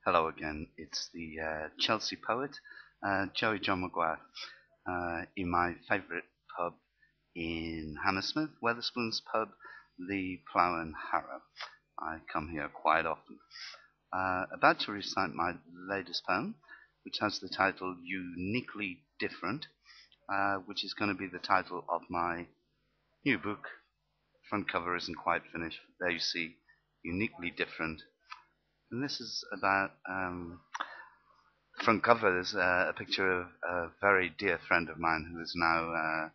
Hello again. It's the Chelsea poet, Joey John Maguire, in my favourite pub in Hammersmith, Wetherspoon's pub, the Plough and Harrow. I come here quite often. About to recite my latest poem, which has the title Uniquely Different, which is going to be the title of my new book. Front cover isn't quite finished. There you see, Uniquely Different. And this is about front cover. There's a picture of a very dear friend of mine who is now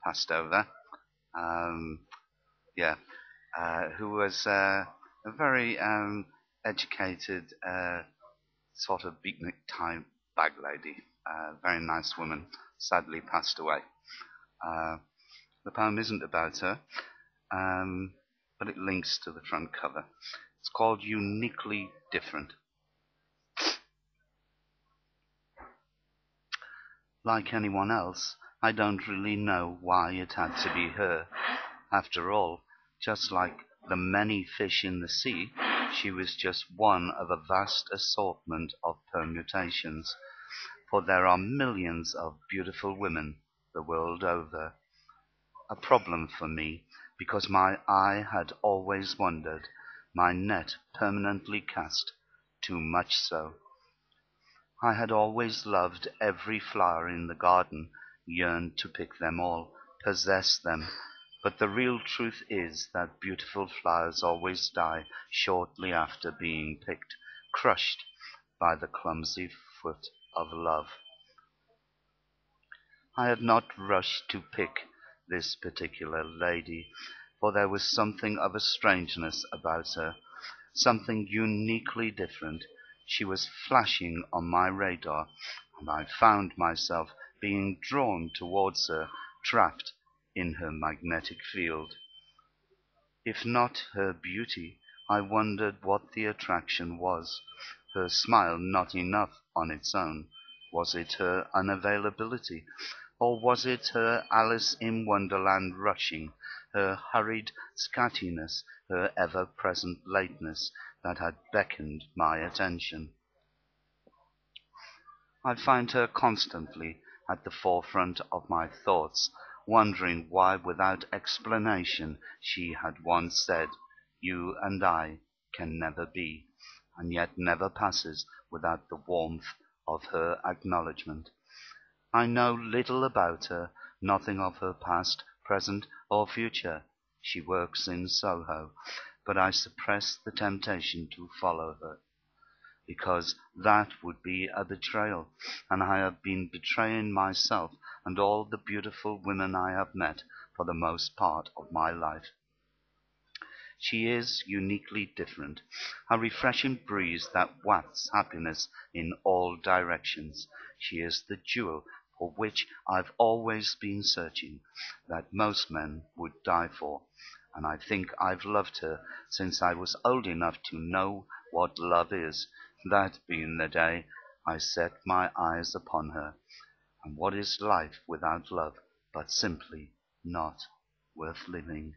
passed over. Yeah, who was a very educated, sort of beatnik type bag lady. Very nice woman. Sadly passed away. The poem isn't about her, but it links to the front cover. It's called Uniquely Different. Like anyone else, I don't really know why it had to be her. After all, just like the many fish in the sea, she was just one of a vast assortment of permutations. For there are millions of beautiful women the world over. A problem for me, because my eye had always wandered, my net permanently cast, too much so. I had always loved every flower in the garden, yearned to pick them all, possess them, but the real truth is that beautiful flowers always die shortly after being picked, crushed by the clumsy foot of love. I had not rushed to pick this particular lady, for there was something of a strangeness about her, something uniquely different. She was flashing on my radar, and I found myself being drawn towards her, trapped in her magnetic field. If not her beauty, I wondered what the attraction was. Her smile not enough on its own. Was it her unavailability? Or was it her Alice in Wonderland rushing, her hurried scattiness, her ever-present lateness that had beckoned my attention? I find her constantly at the forefront of my thoughts, wondering why without explanation she had once said, "You and I can never be," and yet never passes without the warmth of her acknowledgment. I know little about her, nothing of her past, present, or future. She works in Soho, but I suppress the temptation to follow her, because that would be a betrayal, and I have been betraying myself and all the beautiful women I have met for the most part of my life. She is uniquely different, a refreshing breeze that wafts happiness in all directions. She is the jewel for which I've always been searching, that most men would die for, and I think I've loved her since I was old enough to know what love is, that being the day I set my eyes upon her. And what is life without love but simply not worth living?